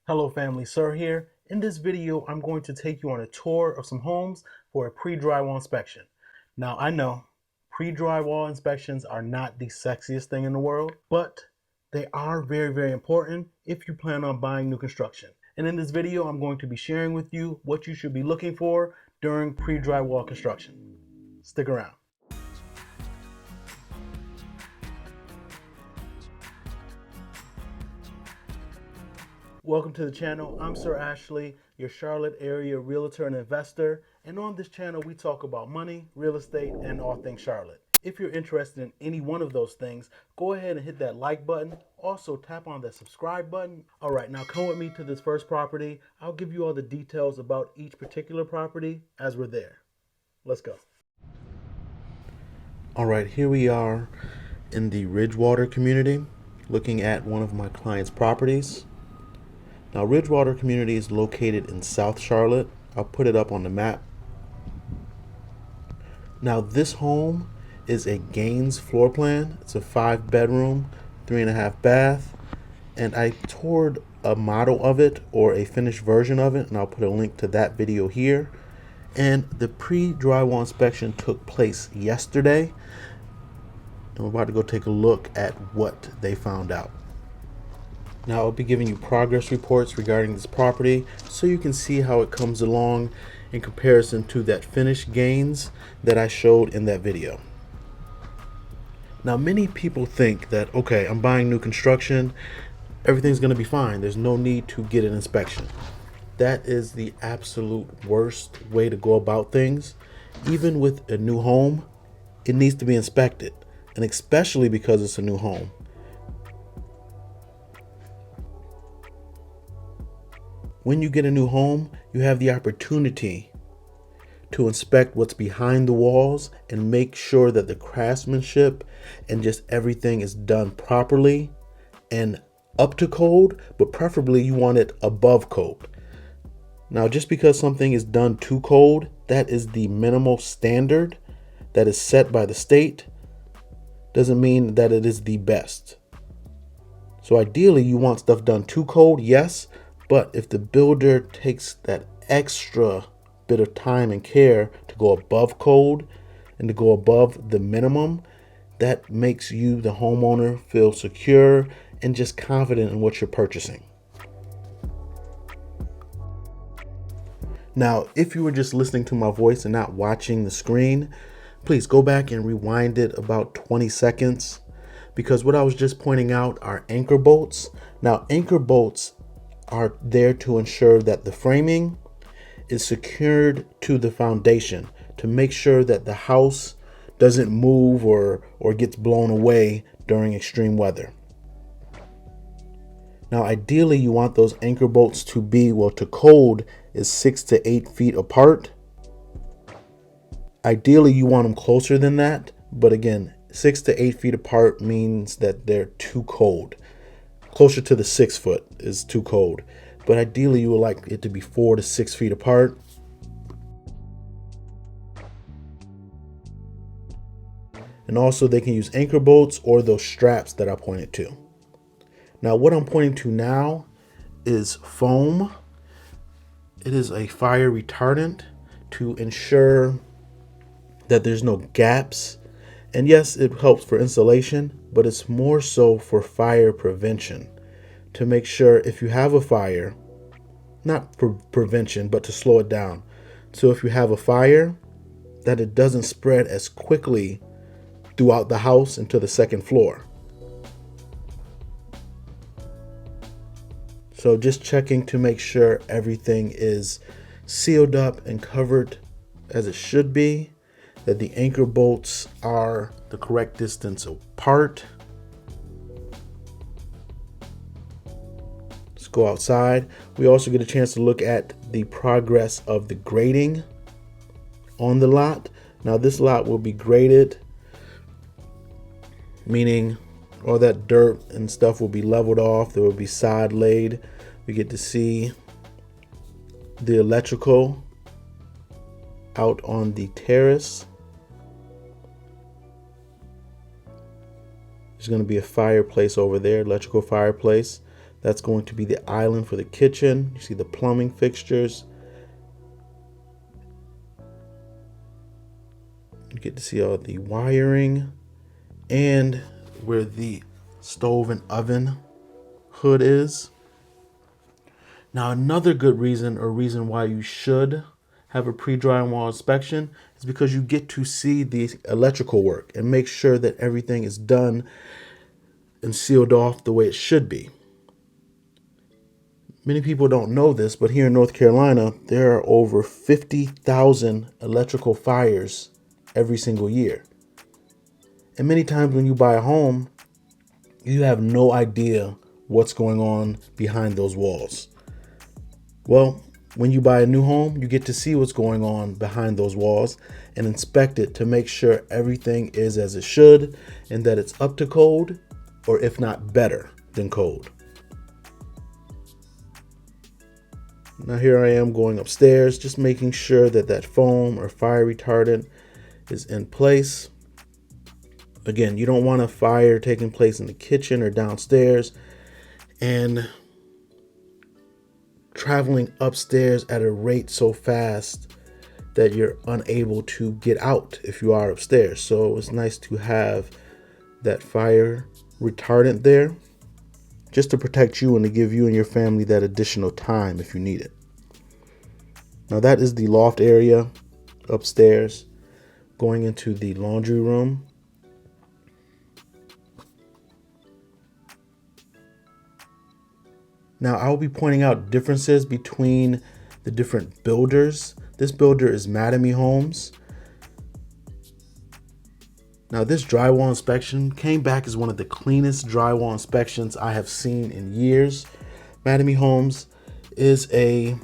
Hello family, Sir here. In this video, I'm going to take you on a tour of some homes for a pre-drywall inspection. Now I know pre-drywall inspections are not the sexiest thing in the world, but they are very important if you plan on buying new construction. And in this video, I'm going to be sharing with you what you should be looking for during pre-drywall construction. Stick around. Welcome to the channel. I'm Sir Ashley, your Charlotte area realtor and investor. And on this channel, we talk about money, real estate, and all things Charlotte. If you're interested in any one of those things, go ahead and hit that like button. Also tap on that subscribe button. All right, now come with me to this first property. I'll give you all the details about each particular property as we're there. Let's go. All right, here we are in the Ridgewater community, looking at one of my client's properties. Now, Ridgewater community is located in South Charlotte. I'll put it up on the map. Now, this home is a Gaines floor plan. It's a 5-bedroom, 3.5 bath. And I toured a model of it or a finished version of it, and I'll put a link to that video here. And the pre-drywall inspection took place yesterday. And we're about to go take a look at what they found out. Now I'll be giving you progress reports regarding this property so you can see how it comes along in comparison to that finished Gaines that I showed in that video. Now many people think that, okay, I'm buying new construction, everything's going to be fine. There's no need to get an inspection. That is the absolute worst way to go about things. Even with a new home, it needs to be inspected, and especially because it's a new home. When you get a new home, you have the opportunity to inspect what's behind the walls and make sure that the craftsmanship and just everything is done properly and up to code, but preferably you want it above code. Now, just because something is done to code, that is the minimal standard that is set by the state, doesn't mean that it is the best. So ideally, you want stuff done to code, yes. But if the builder takes that extra bit of time and care to go above code and to go above the minimum, that makes you, the homeowner, feel secure and just confident in what you're purchasing. Now, if you were just listening to my voice and not watching the screen, please go back and rewind it about 20 seconds, because what I was just pointing out are anchor bolts. Now, anchor bolts are there to ensure that the framing is secured to the foundation to make sure that the house doesn't move or gets blown away during extreme weather. Now, ideally, you want those anchor bolts to be, well, to code is 6 to 8 feet apart. Ideally, you want them closer than that. But again, 6 to 8 feet apart means that they're too cold. Closer to the 6 foot is too cold, but ideally you would like it to be 4 to 6 feet apart. And also they can use anchor bolts or those straps that I pointed to. Now what I'm pointing to now is foam. It is a fire retardant to ensure that there's no gaps. And yes, it helps for insulation, but it's more so for fire prevention, to make sure if you have a fire, not for prevention, but to slow it down. So if you have a fire, that it doesn't spread as quickly throughout the house into the second floor. So just checking to make sure everything is sealed up and covered as it should be, that the anchor bolts are the correct distance apart. Let's go outside. We also get a chance to look at the progress of the grading on the lot. Now this lot will be graded, meaning all that dirt and stuff will be leveled off. There will be sod laid. We get to see the electrical out on the terrace. There's going to be a fireplace over there, electrical fireplace. That's going to be the island for the kitchen. You see the plumbing fixtures. You get to see all the wiring and where the stove and oven hood is. Now, another good reason or reason why you should have a pre-drywall inspection is because you get to see the electrical work and make sure that everything is done and sealed off the way it should be. Many people don't know this, but here in North Carolina, there are over 50,000 electrical fires every single year. And many times when you buy a home, you have no idea what's going on behind those walls. Well, when you buy a new home, you get to see what's going on behind those walls and inspect it to make sure everything is as it should and that it's up to code, or if not better than code. Now here I am going upstairs, just making sure that that foam or fire retardant is in place. Again, you don't want a fire taking place in the kitchen or downstairs and traveling upstairs at a rate so fast that you're unable to get out if you are upstairs. So it's nice to have that fire retardant there just to protect you and to give you and your family that additional time if you need it. Now that is the loft area upstairs. Going into the laundry room. Now I will be pointing out differences between the different builders. This builder is Mattamy Homes. Now this drywall inspection came back as one of the cleanest drywall inspections I have seen in years. Mattamy Homes is a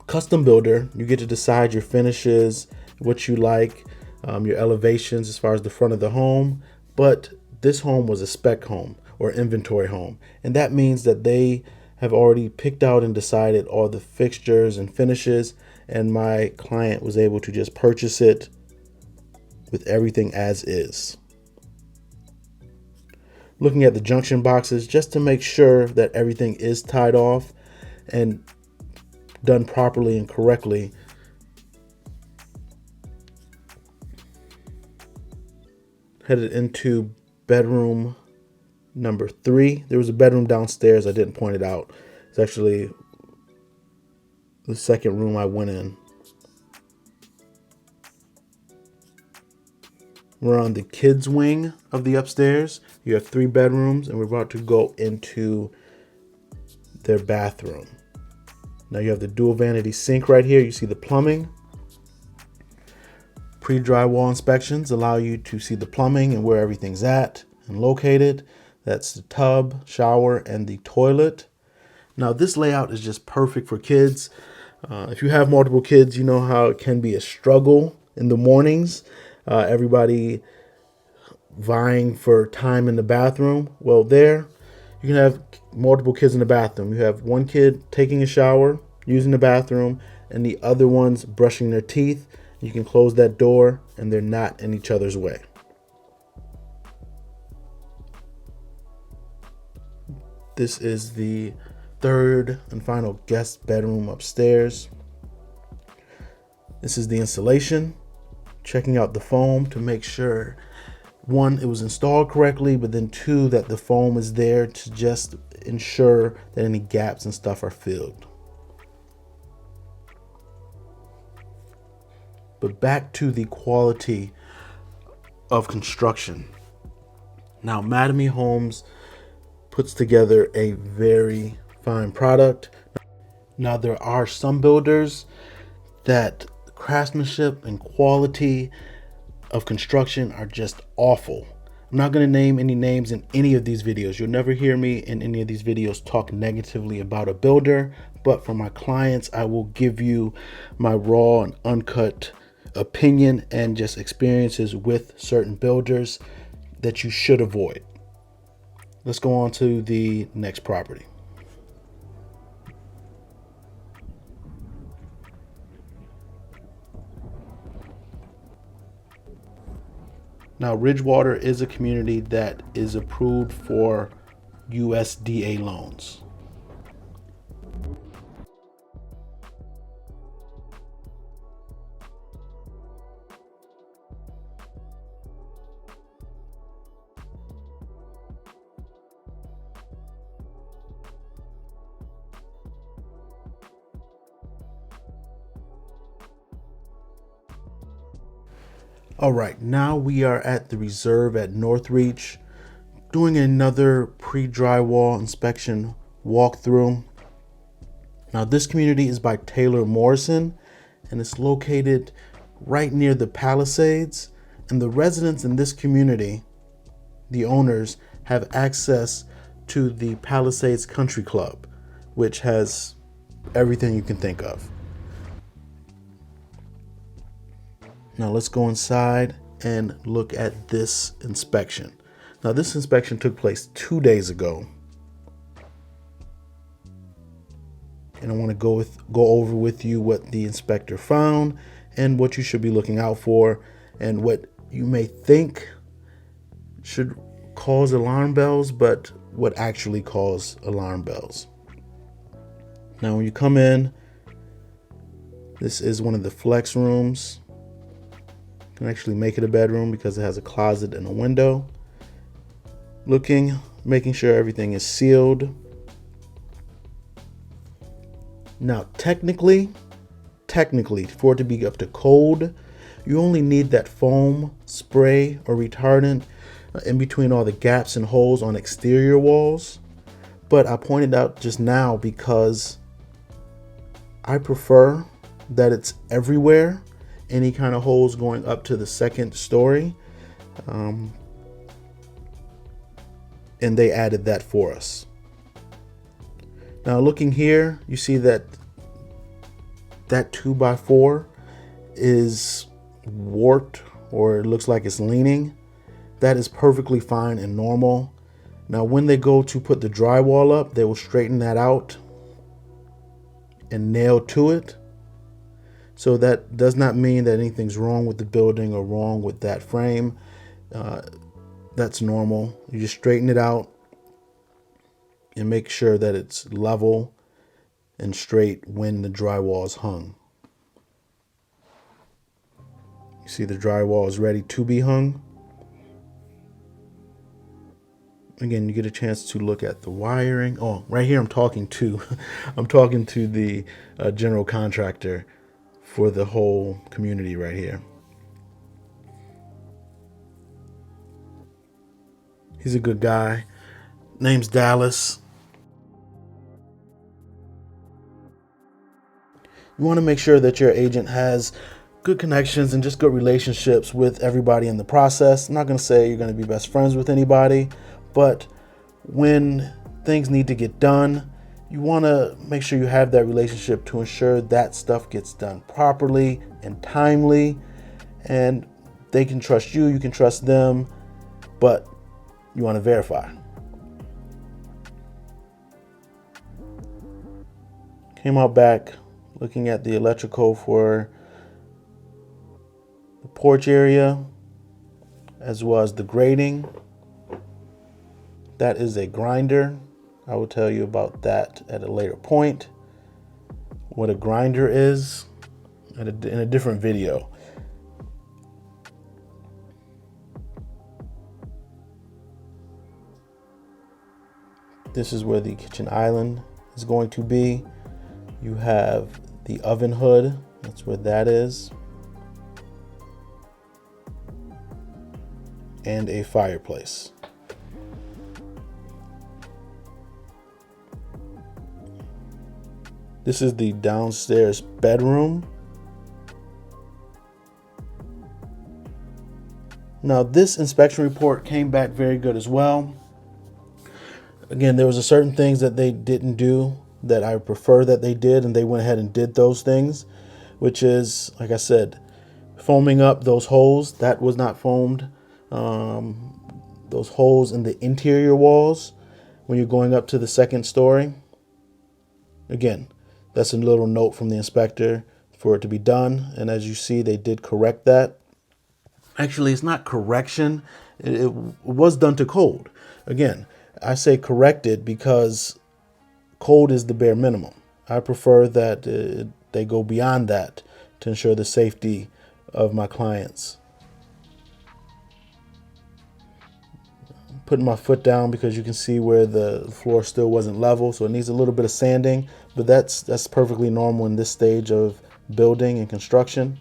custom builder. You get to decide your finishes, what you like, your elevations as far as the front of the home. But this home was a spec home or inventory home. And that means that they have already picked out and decided all the fixtures and finishes. And my client was able to just purchase it with everything as is. Looking at the junction boxes just to make sure that everything is tied off and done properly and correctly. Headed into bedroom number 3. There was a bedroom downstairs. I didn't point it out. It's actually the second room I went in. We're on the kids wing of the upstairs. You have 3 bedrooms and we're about to go into their bathroom. Now you have the dual vanity sink right here. You see the plumbing. Pre-drywall inspections allow you to see the plumbing and where everything's at and located. That's the tub, shower, and the toilet. Now this layout is just perfect for kids. If you have multiple kids, you know how it can be a struggle in the mornings. Everybody vying for time in the bathroom. Well, there you can have multiple kids in the bathroom. You have one kid taking a shower, using the bathroom, and the other one's brushing their teeth. You can close that door and they're not in each other's way. This is the third and final guest bedroom upstairs. This is the installation. Checking out the foam to make sure, 1, it was installed correctly, but then 2, that the foam is there to just ensure that any gaps and stuff are filled. But back to the quality of construction. Now, Mattamy Homes puts together a very fine product. Now, there are some builders that craftsmanship and quality of construction are just awful. I'm not going to name any names in any of these videos. You'll never hear me in any of these videos talk negatively about a builder, but for my clients, I will give you my raw and uncut opinion and just experiences with certain builders that you should avoid. Let's go on to the next property. Now, Ridgewater is a community that is approved for USDA loans. All right, now we are at the reserve at Northreach, doing another pre-drywall inspection walkthrough. Now this community is by Taylor Morrison, and it's located right near the Palisades. And the residents in this community, the owners, have access to the Palisades Country Club, which has everything you can think of. Now let's go inside and look at this inspection. Now this inspection took place 2 days ago. And I want to go over with you what the inspector found and what you should be looking out for and what you may think should cause alarm bells, but what actually cause alarm bells. Now when you come in, this is one of the flex rooms. You can actually make it a bedroom because it has a closet and a window. Making sure everything is sealed. Now, technically, for it to be up to code, you only need that foam spray or retardant in between all the gaps and holes on exterior walls. But I pointed out just now because I prefer that it's everywhere, any kind of holes going up to the second story. And they added that for us. Now looking here, you see that 2x4 is warped, or it looks like it's leaning. That is perfectly fine and normal. Now when they go to put the drywall up, they will straighten that out and nail to it. So that does not mean that anything's wrong with the building or wrong with that frame. That's normal. You just straighten it out and make sure that it's level and straight when the drywall is hung. You see the drywall is ready to be hung. Again, you get a chance to look at the wiring. Oh, right here I'm talking to the general contractor for the whole community right here. He's a good guy. Name's Dallas. You want to make sure that your agent has good connections and just good relationships with everybody in the process. I'm not going to say you're going to be best friends with anybody, but when things need to get done, you want to make sure you have that relationship to ensure that stuff gets done properly and timely, and they can trust you, you can trust them, but you want to verify. Came out back looking at the electrical for the porch area as well as the grating. That is a grinder. I will tell you about that at a later point. What a grinder is in a different video. This is where the kitchen island is going to be. You have the oven hood. That's where that is. And a fireplace. This is the downstairs bedroom. Now this inspection report came back very good as well. Again, there was a certain things that they didn't do that I prefer that they did, and they went ahead and did those things, which is, like I said, foaming up those holes. That was not foamed. Those holes in the interior walls when you're going up to the second story. Again, that's a little note from the inspector for it to be done, and as you see, they did correct that. Actually, it's not correction. It was done to code. Again, I say corrected because code is the bare minimum. I prefer that they go beyond that to ensure the safety of my clients. Putting my foot down because you can see where the floor still wasn't level, so it needs a little bit of sanding, but that's perfectly normal in this stage of building and construction.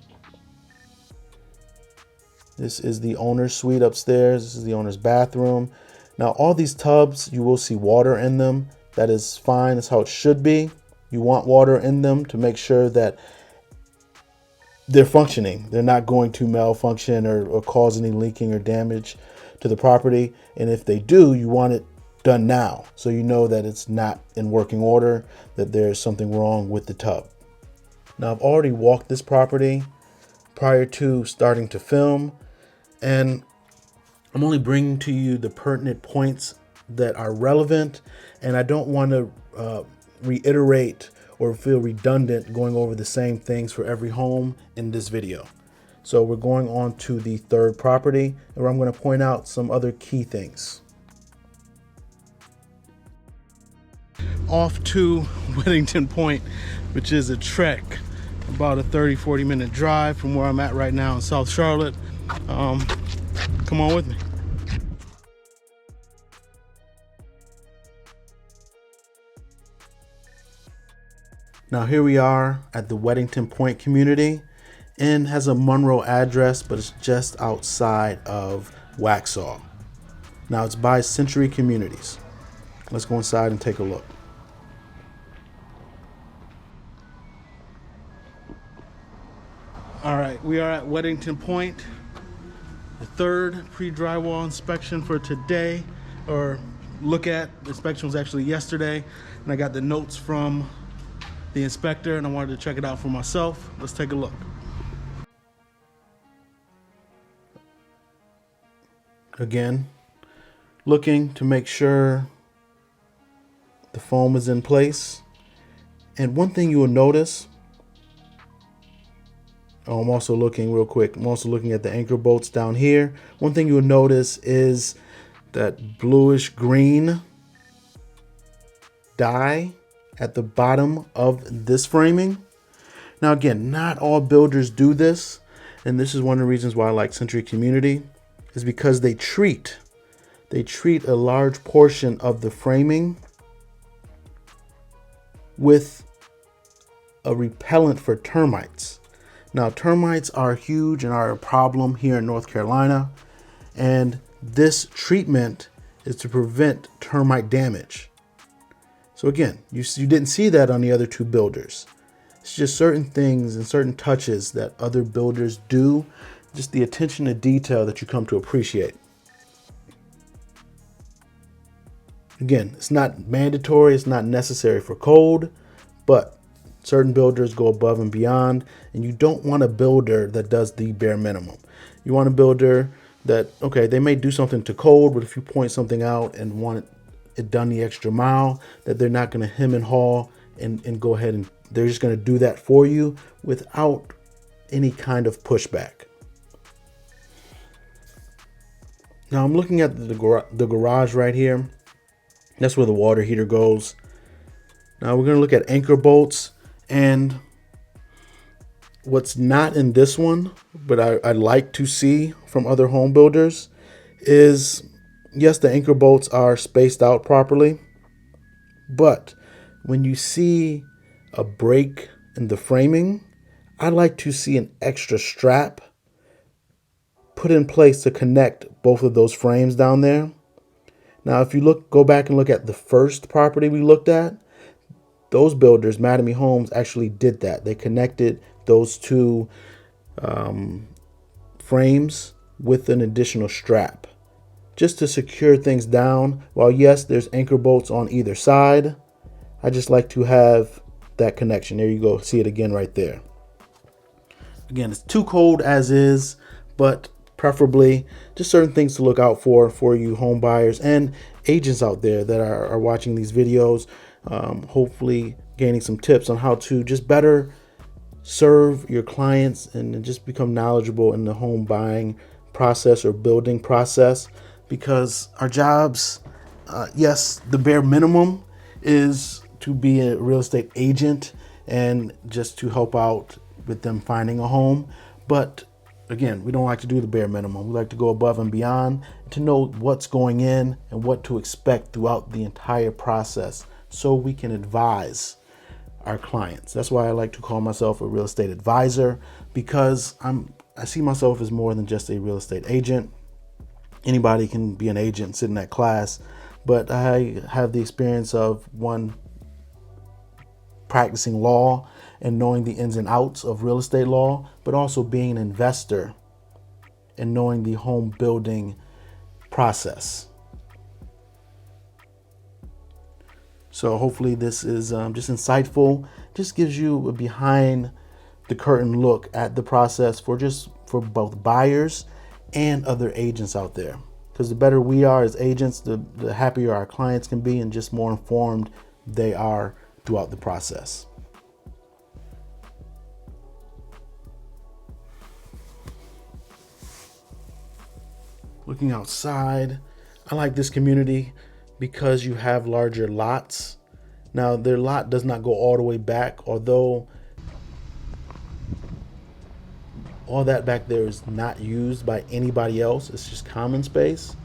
This is the owner's suite upstairs. This is the owner's bathroom. Now, all these tubs, you will see water in them. That is fine. That's how it should be. You want water in them to make sure that they're functioning. They're not going to malfunction or cause any leaking or damage to the property. And if they do, you want it done now, so you know that it's not in working order, that there's something wrong with the tub. Now, I've already walked this property prior to starting to film, and I'm only bringing to you the pertinent points that are relevant, and I don't want to reiterate or feel redundant going over the same things for every home in this video. So we're going on to the third property, where I'm going to point out some other key things. Off to Weddington Pointe, which is a trek, about a 30-40 minute drive from where I'm at right now in South Charlotte. Come on with me. Now here we are at the Weddington Pointe community, and has a Monroe address, but it's just outside of Waxhaw. Now it's by Century Communities. Let's go inside and take a look. All right, we are at Weddington Pointe. The third pre-drywall inspection for today, or look at. The inspection was actually yesterday, and I got the notes from the inspector, and I wanted to check it out for myself. Let's take a look. Again, looking to make sure the foam is in place. And one thing you will notice, I'm also looking real quick. I'm also looking at the anchor bolts down here. One thing you will notice is that bluish green dye at the bottom of this framing. Now, again, not all builders do this, and this is one of the reasons why I like Century Community, is because they treat a large portion of the framing with a repellent for termites. Now, termites are huge and are a problem here in North Carolina, and this treatment is to prevent termite damage. So again, you didn't see that on the other two builders. It's just certain things and certain touches that other builders do, just the attention to detail that you come to appreciate. Again, it's not mandatory, it's not necessary for code, but certain builders go above and beyond, and you don't want a builder that does the bare minimum. You want a builder that, okay, they may do something to code, but if you point something out and want it done the extra mile, that they're not going to hem and haw and go ahead and they're just going to do that for you without any kind of pushback. Now I'm looking at the garage right here. That's where the water heater goes. Now we're going to look at anchor bolts, and what's not in this one, but I like to see from other home builders is, yes, the anchor bolts are spaced out properly, but when you see a break in the framing, I like to see an extra strap put in place to connect both of those frames down there. Now, if you go back and look at the first property we looked at, those builders, Mattamy Homes, actually did that. They connected those two frames with an additional strap just to secure things down. While yes, there's anchor bolts on either side, I just like to have that connection. There you go. See it again right there. Again, it's too cold as is, but preferably just certain things to look out for you home buyers and agents out there that are watching these videos, hopefully gaining some tips on how to just better serve your clients and just become knowledgeable in the home buying process or building process, because our jobs Yes, the bare minimum is to be a real estate agent and just to help out with them finding a home. But again, we don't like to do the bare minimum. We like to go above and beyond to know what's going in and what to expect throughout the entire process so we can advise our clients. That's why I like to call myself a real estate advisor, because I see myself as more than just a real estate agent. Anybody can be an agent, sit in that class, but I have the experience of one, practicing law and knowing the ins and outs of real estate law, but also being an investor and knowing the home building process. So hopefully this is just insightful, just gives you a behind the curtain look at the process for both buyers and other agents out there. Because the better we are as agents, the happier our clients can be and just more informed they are throughout the process. Looking outside, I like this community because you have larger lots. Now, their lot does not go all the way back, although all that back there is not used by anybody else. It's just common space.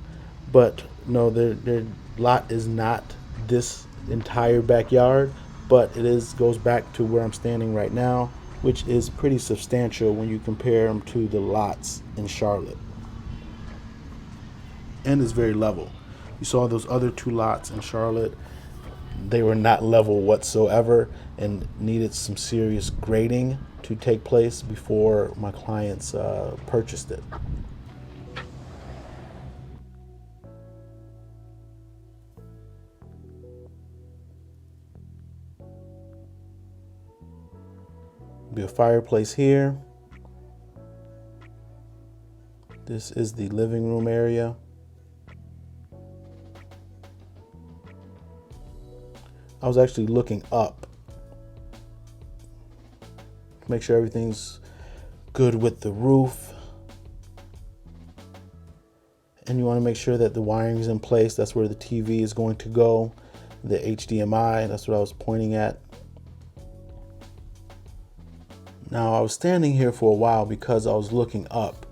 But no, their lot is not this entire backyard, but it goes back to where I'm standing right now, which is pretty substantial when you compare them to the lots in Charlotte. And it's very level. You saw those other two lots in Charlotte. They were not level whatsoever and needed some serious grading to take place before my clients purchased it. Be a fireplace here. This is the living room area. I was actually looking up to make sure everything's good with the roof. And you want to make sure that the wiring is in place. That's where the TV is going to go. The HDMI, that's what I was pointing at. Now, I was standing here for a while because I was looking up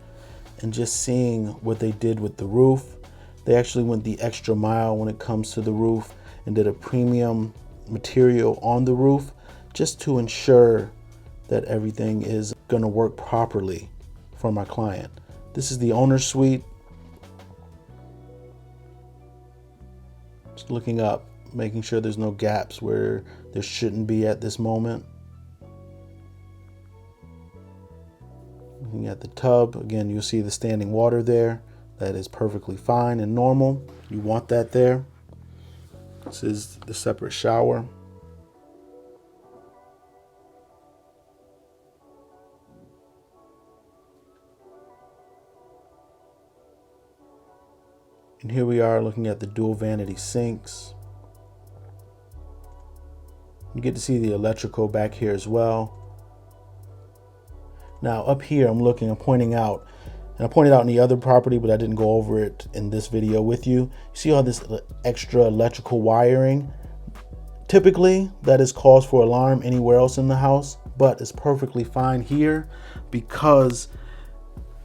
and just seeing what they did with the roof. They actually went the extra mile when it comes to the roof and did a premium material on the roof just to ensure that everything is going to work properly for my client. This is the owner's suite. Just looking up, making sure there's no gaps where there shouldn't be at this moment. Looking at the tub, again, you'll see the standing water there. That is perfectly fine and normal. You want that there. This is the separate shower. And here we are looking at the dual vanity sinks. You get to see the electrical back here as well. Now up here, I'm pointing out, and I pointed out in the other property, but I didn't go over it in this video with you. You see all this extra electrical wiring? Typically, that is cause for alarm anywhere else in the house, but it's perfectly fine here because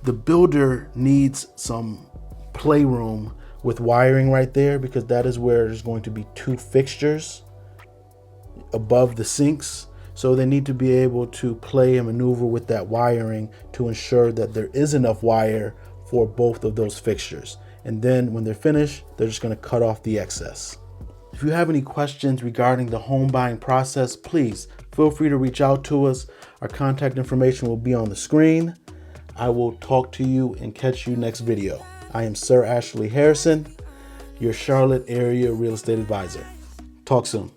the builder needs some playroom with wiring right there, because that is where there's going to be two fixtures above the sinks. So they need to be able to play and maneuver with that wiring to ensure that there is enough wire for both of those fixtures. And then when they're finished, they're just going to cut off the excess. If you have any questions regarding the home buying process, please feel free to reach out to us. Our contact information will be on the screen. I will talk to you and catch you next video. I am Sir Ashley Harrison, your Charlotte area real estate advisor. Talk soon.